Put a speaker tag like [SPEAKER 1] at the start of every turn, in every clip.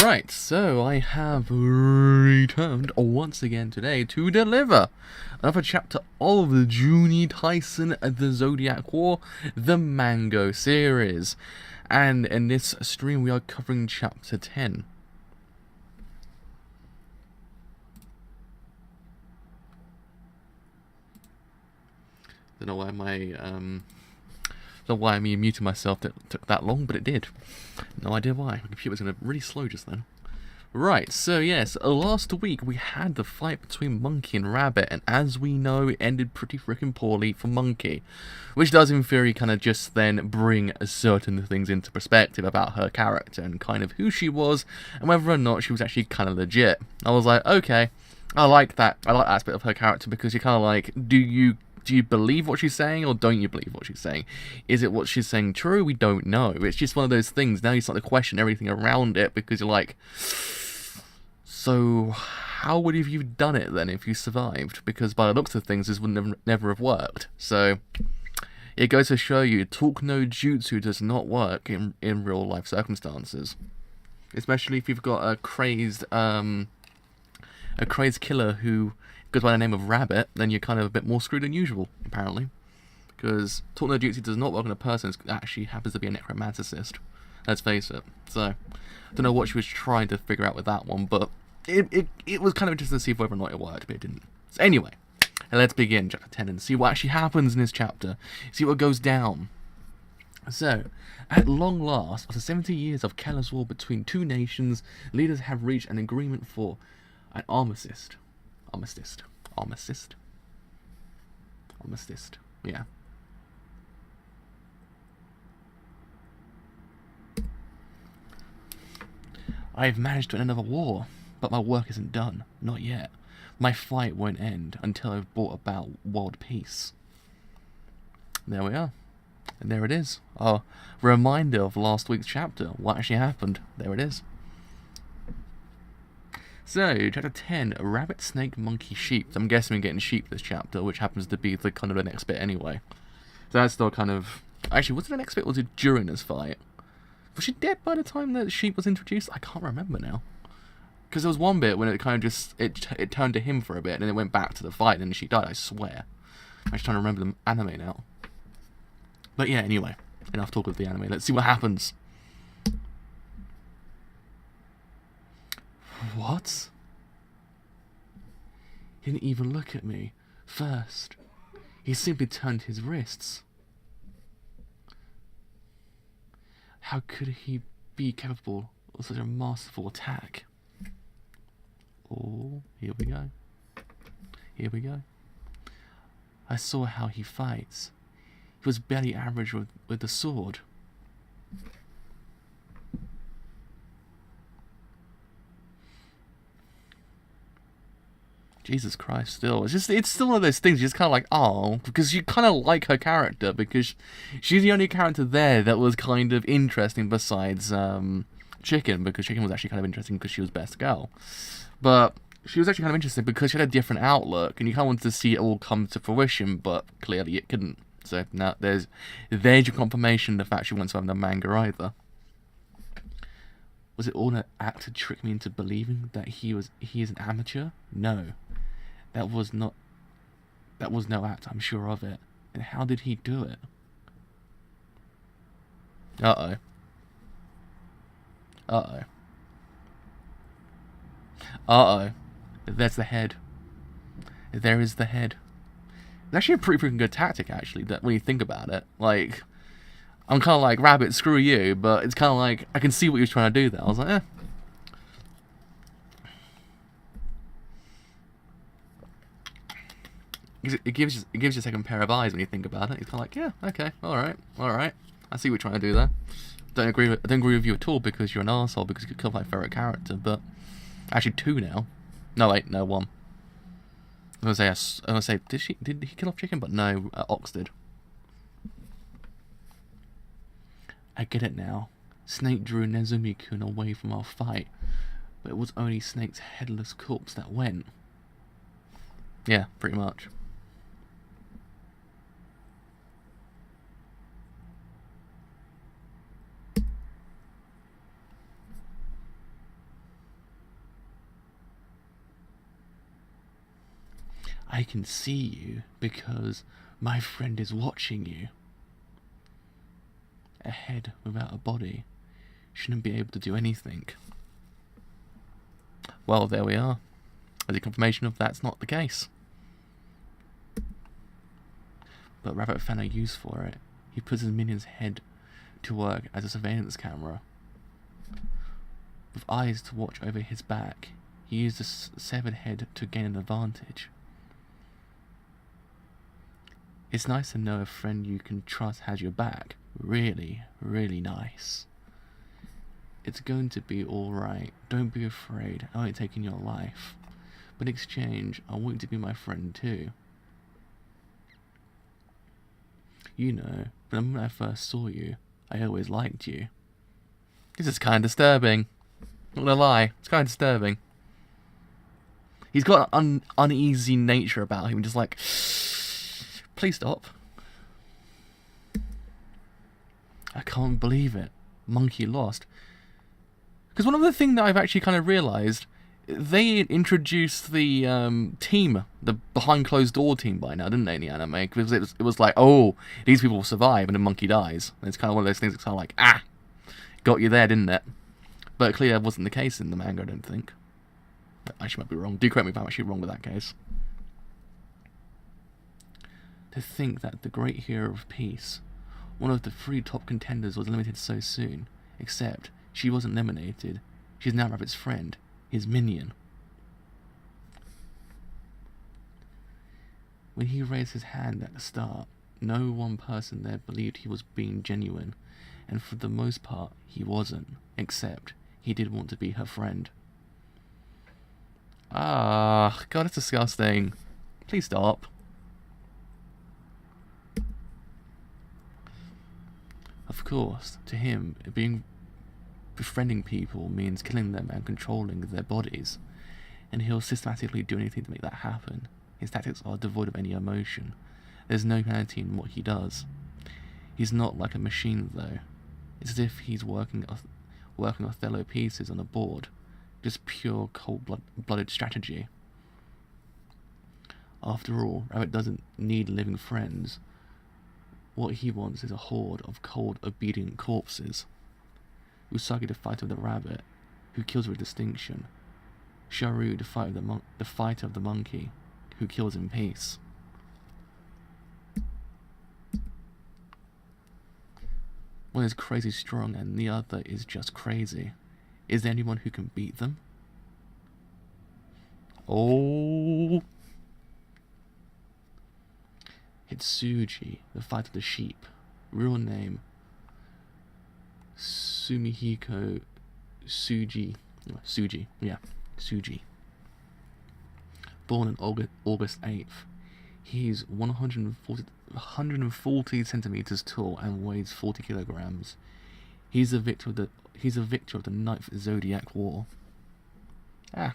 [SPEAKER 1] Right, so I have returned once again today to deliver another chapter of the Juuni Taisen, the Zodiac War, the manga series. And in this stream we are covering chapter 10. Don't know why don't know why me muting myself took that long, but it did. No idea why. My computer was going to really slow just then. Right, so yes, last week we had the fight between Monkey and Rabbit, and as we know, it ended pretty freaking poorly for Monkey. Which does in theory kind of just then bring certain things into perspective about her character and kind of who she was, and whether or not she was actually kind of legit. I was like, okay, I like that aspect of her character, because you're kind of like, do you believe what she's saying, or don't you believe what she's saying? Is it what she's saying true? We don't know. It's just one of those things. Now you start to question everything around it, because you're like, so how would you have done it then if you survived? Because by the looks of things, this would never have worked. So it goes to show you, talk no jutsu does not work in real life circumstances. Especially if you've got a crazed killer who goes by the name of Rabbit, then you're kind of a bit more screwed than usual, apparently. Because talk no jutsu does not work on a person who actually happens to be a necromanticist. Let's face it. So, I don't know what she was trying to figure out with that one, but it was kind of interesting to see whether or not it worked, but it didn't. So anyway, let's begin chapter 10 and see what actually happens in this chapter. See what goes down. So, at long last, after 70 years of careless war between two nations, leaders have reached an agreement for an armistice. Yeah. I've managed to end another war, but my work isn't done. Not yet. My fight won't end until I've brought about world peace. There we are. And there it is. A reminder of last week's chapter. What actually happened. There it is. So, chapter 10, Rabbit, Snake, Monkey, Sheep. I'm guessing we're getting sheep this chapter, which happens to be the kind of the next bit anyway. So that's still kind of... Actually, was it the next bit, or was it during this fight? Was she dead by the time that sheep was introduced? I can't remember now. Because there was one bit when it kind of just... It turned to him for a bit, and then it went back to the fight, and then she died, I swear. I'm just trying to remember the anime now. But yeah, anyway. Enough talk of the anime. Let's see what happens. What? He didn't even look at me first. He simply turned his wrists. How could he be capable of such a masterful attack? Oh, here we go. Here we go. I saw how he fights. He was barely average with the sword. Jesus Christ, still. It's still one of those things, you're just kind of like, oh, because you kind of like her character, because she's the only character there that was kind of interesting besides Chicken, because Chicken was actually kind of interesting because she was best girl. But she was actually kind of interesting because she had a different outlook, and you kind of wanted to see it all come to fruition, but clearly it couldn't. So now there's your confirmation of the fact she wants to have the manga either. Was it all an act to trick me into believing that he is an amateur? No. That was no act, I'm sure of it. And how did he do it? Uh-oh. Uh-oh. Uh-oh. There's the head. There is the head. It's actually a pretty freaking good tactic, actually, that when you think about it. Like, I'm kind of like, Rabbit, screw you, but it's kind of like, I can see what he was trying to do there. I was like, eh. It gives you a second pair of eyes when you think about it. It's kind of like, yeah, okay, alright. I see what you're trying to do there. I don't agree with you at all because you're an arsehole, because you could kill my favourite character, but... Actually, two now. No, wait, no, one. I was gonna say, did he kill off Chicken? But no, Ox did. I get it now. Snake drew Nezumi-kun away from our fight, but it was only Snake's headless corpse that went. Yeah, pretty much. I can see you because my friend is watching you. A head without a body shouldn't be able to do anything. Well, there we are. As a confirmation of that's not the case. But Rabbit found a use for it. He puts his minion's head to work as a surveillance camera. With eyes to watch over his back, he used the severed head to gain an advantage. It's nice to know a friend you can trust has your back. Really, really nice. It's going to be alright. Don't be afraid. I ain't taking your life. But in exchange, I want you to be my friend too. You know, from when I first saw you, I always liked you. This is kind of disturbing. Not gonna lie, it's kind of disturbing. He's got an uneasy nature about him, just like, please stop. I can't believe it. Monkey lost. Because one of the things that I've actually kind of realised, they introduced the team, the behind closed door team by now, didn't they, in the anime? Because it was like, oh, these people will survive, and the monkey dies. And it's kind of one of those things that's kind of like, ah, got you there, didn't it? But clearly that wasn't the case in the manga, I don't think. I actually might be wrong. Do correct me if I'm actually wrong with that case. To think that the great hero of peace, one of the 3 top contenders, was eliminated so soon. Except, she wasn't eliminated. She's now Rabbit's friend, his minion. When he raised his hand at the start, no one person there believed he was being genuine, and for the most part, he wasn't, except he did want to be her friend. Ah, God, it's disgusting. Please stop. Of course, to him, befriending people means killing them and controlling their bodies, and he'll systematically do anything to make that happen. His tactics are devoid of any emotion. There's no humanity in what he does. He's not like a machine, though. It's as if he's working Othello pieces on a board. Just pure cold-blooded strategy. After all, Rabbit doesn't need living friends. What he wants is a horde of cold, obedient corpses. Usagi, the fighter of the rabbit, who kills with distinction. Sharu, the fighter of the monkey, who kills in peace. One is crazy strong and the other is just crazy. Is there anyone who can beat them? Oh! Hitsuji, the fighter of the sheep. Real name Sumihiko Suji. Suji. Born on August 8th. He's 140 centimeters tall and weighs 40 kilograms. He's a victor of the 9th Zodiac War. Ah.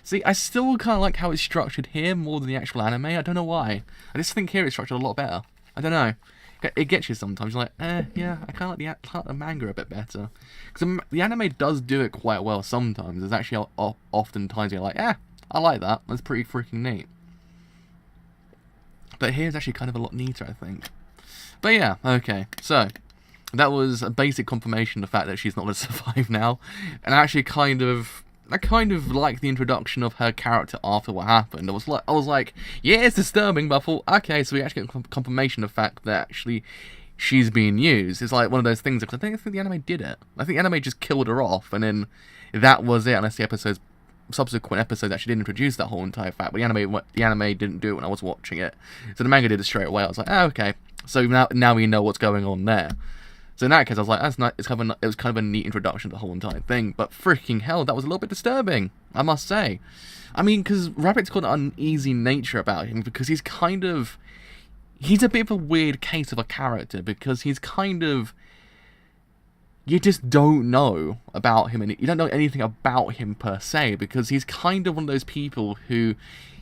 [SPEAKER 1] See, I still kind of like how it's structured here more than the actual anime. I don't know why. I just think here it's structured a lot better. I don't know. It gets you sometimes. You're like, yeah, I kind of like the manga a bit better. Because the anime does do it quite well sometimes. There's actually often times you're like, I like that. That's pretty freaking neat. But here's actually kind of a lot neater, I think. But yeah, okay. So, that was a basic confirmation of the fact that she's not going to survive now. And I kind of like the introduction of her character after what happened. I was like, yeah, it's disturbing, but I thought, okay, so we actually get confirmation of the fact that actually she's being used. It's like one of those things, because I think the anime did it. I think the anime just killed her off, and then that was it, unless the subsequent episodes actually didn't introduce that whole entire fact. But the anime didn't do it when I was watching it. So the manga did it straight away. I was like, okay. So now we know what's going on there. So in that case, I was like, that's nice. It was kind of a neat introduction to the whole entire thing. But freaking hell, that was a little bit disturbing, I must say. I mean, because Rabbit's got an uneasy nature about him, because he's a bit of a weird case of a character, because he's you just don't know about him, and you don't know anything about him per se, because he's kind of one of those people who,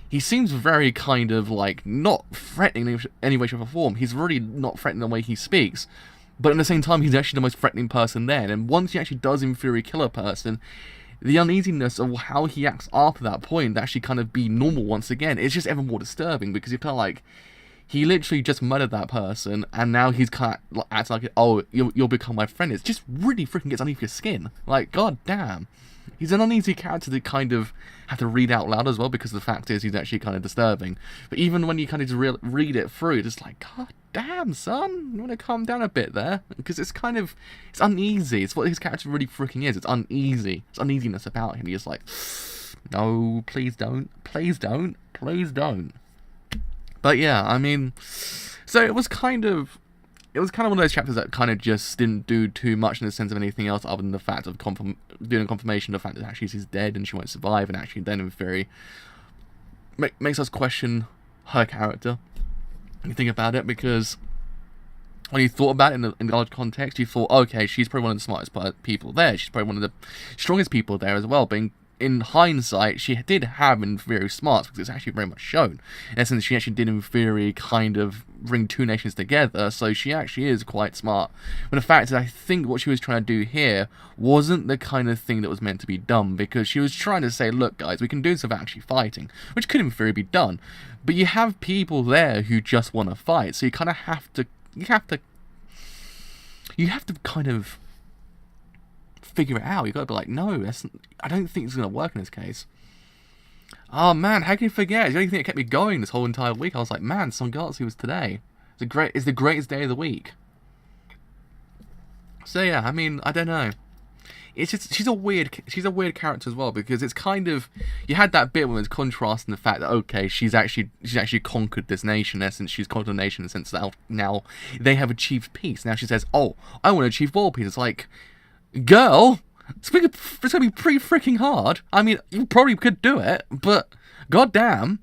[SPEAKER 1] he seems very kind of like not threatening in any way, shape or form. He's really not threatening the way he speaks, but at the same time, he's actually the most threatening person there. And once he actually does in theory kill a person, the uneasiness of how he acts after that point to actually kind of be normal once again, it's just even more disturbing, because you're kind of like, he literally just murdered that person, and now he's kind of acts like, oh, you'll become my friend. It just really freaking gets underneath your skin. Like, god damn. He's an uneasy character to kind of have to read out loud as well, because the fact is he's actually kind of disturbing. But even when you kind of just read it through, it's like, god damn, son, you want to calm down a bit there? Because it's kind of, it's uneasy. It's what his character really freaking is. It's uneasy. It's uneasiness about him. He's just like, no, please don't, please don't, please don't. But yeah, I mean, so it was kind of one of those chapters that kind of just didn't do too much in the sense of anything else other than the fact of doing a confirmation of the fact that actually she's dead and she won't survive, and actually then in theory makes us question her character. You think about it, because when you thought about it in the large context, you thought, okay, she's probably one of the smartest people there. She's probably one of the strongest people there as well. But in hindsight, she did have, in theory, smarts, because it's actually very much shown. In essence, she actually did, in theory, kind of bring two nations together, so she actually is quite smart. But the fact is, I think what she was trying to do here wasn't the kind of thing that was meant to be done, because she was trying to say, look, guys, we can do this without actually fighting, which could, in theory, be done. But you have people there who just want to fight, so you kind of have to, you have to kind of figure it out. You got to be like, no, I don't think it's going to work in this case. Oh man, how can you forget? It's the only thing that kept me going this whole entire week. I was like, man, Son Galaxy was today. It's the greatest day of the week. So yeah, I mean, I don't know. It's just, she's a weird character as well, because it's kind of, you had that bit where it's contrasting the fact that, okay, she's actually conquered this nation, in essence. She's conquered a nation in the sense that now they have achieved peace. Now she says, oh, I want to achieve world peace. It's like, girl, it's going to be pretty freaking hard. I mean, you probably could do it, but goddamn.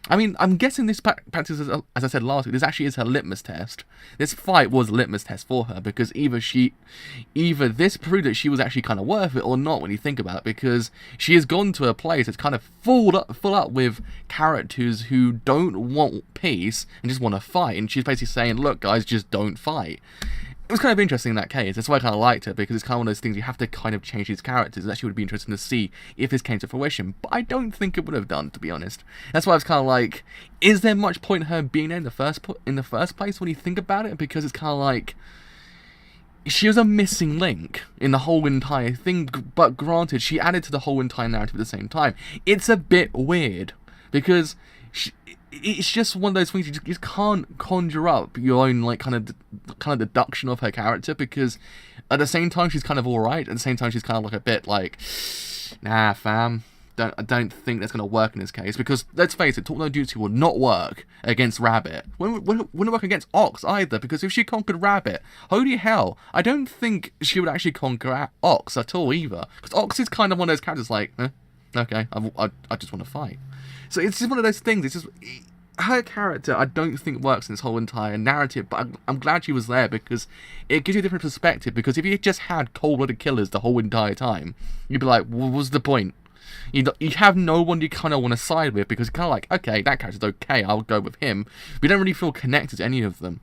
[SPEAKER 1] I mean, I'm guessing this practice, as I said last week, this actually is her litmus test. This fight was a litmus test for her, because either this proved that she was actually kind of worth it or not, when you think about it, because she has gone to a place that's kind of full up with characters who don't want peace and just want to fight, and she's basically saying, look guys, just don't fight. It was kind of interesting in that case. That's why I kind of liked it, because it's kind of one of those things you have to kind of change these characters. It actually would be interesting to see if this came to fruition, but I don't think it would have done, to be honest. That's why I was kind of like, is there much point in her being there in the first place when you think about it? Because it's kind of like, she was a missing link in the whole entire thing, but granted, she added to the whole entire narrative at the same time. It's a bit weird, because it's just one of those things you just can't conjure up your own like kind of deduction of her character, because at the same time she's kind of alright, at the same time she's kind of like a bit like, nah fam, I don't think that's going to work in this case, because let's face it, Talk No Duty will not work against Rabbit. Wouldn't work against Ox either, because if she conquered Rabbit, holy hell, I don't think she would actually conquer Ox at all either, because Ox is kind of one of those characters like, okay, I just want to fight. So it's just one of those things. It's just, her character, I don't think works in this whole entire narrative, but I'm glad she was there, because it gives you a different perspective. Because if you just had cold-blooded killers the whole entire time, you'd be like, what was the point? You have no one you kind of want to side with, because you're kind of like, okay, that character's okay, I'll go with him. But you don't really feel connected to any of them.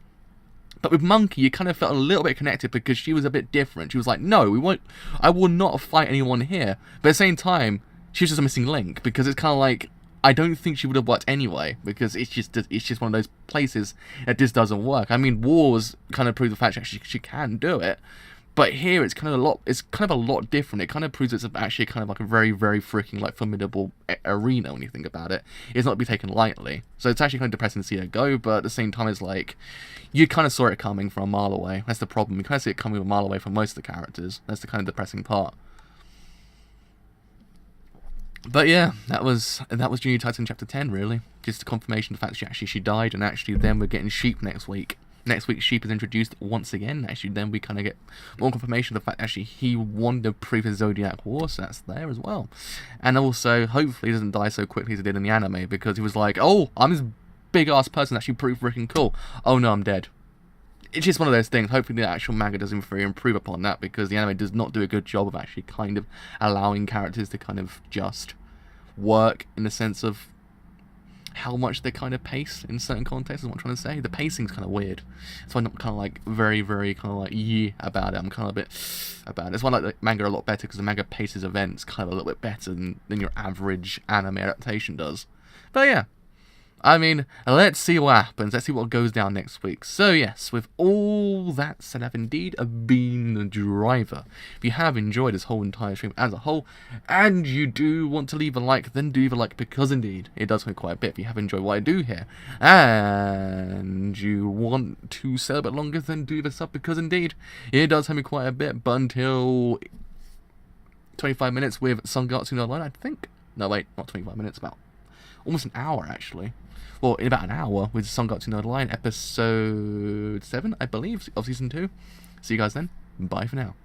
[SPEAKER 1] But with Monkey, you kind of felt a little bit connected, because she was a bit different. She was like, no, I will not fight anyone here. But at the same time, she was just a missing link, because it's kind of like, I don't think she would have worked anyway, because it's just one of those places that just doesn't work. I mean, Wars kind of prove the fact that she can do it, but here it's kind of a lot different. It kind of proves it's actually kind of like a very, very freaking like formidable arena when you think about it. It's not to be taken lightly, so it's actually kind of depressing to see her go. But at the same time, it's like you kind of saw it coming from a mile away. That's the problem. You kind of see it coming a mile away from most of the characters. That's the kind of depressing part. But yeah, that was Juuni Taisen chapter 10, really. Just a confirmation of the fact that she died, and actually then we're getting Sheep next week. Next week, Sheep is introduced once again. Actually, then we kind of get more confirmation of the fact that actually he won the previous Zodiac War, so that's there as well. And also, hopefully he doesn't die so quickly as he did in the anime, because he was like, oh, I'm this big-ass person that's actually pretty freaking cool. Oh no, I'm dead. It's just one of those things. Hopefully the actual manga does improve upon that, because the anime does not do a good job of actually kind of allowing characters to kind of just work in the sense of how much they kind of pace in certain contexts, is what I'm trying to say. The pacing's kind of weird. So I'm not kind of like very, very kind of like about it. I'm kind of a bit about it. That's why I like the manga a lot better, because the manga paces events kind of a little bit better than your average anime adaptation does. But yeah, I mean, let's see what happens. Let's see what goes down next week. So yes, with all that said, I've indeed been the driver. If you have enjoyed this whole entire stream as a whole, and you do want to leave a like, then do leave a like, because indeed, it does help quite a bit if you have enjoyed what I do here. And you want to stay a bit longer, then do the sub, because indeed, it does help me quite a bit. But until 25 minutes with Sangatsu no Line, I think. No, wait, not 25 minutes, about almost an hour, actually. Well, in about an hour with Sangatsu no Line, episode 7, I believe, of season 2. See you guys then. Bye for now.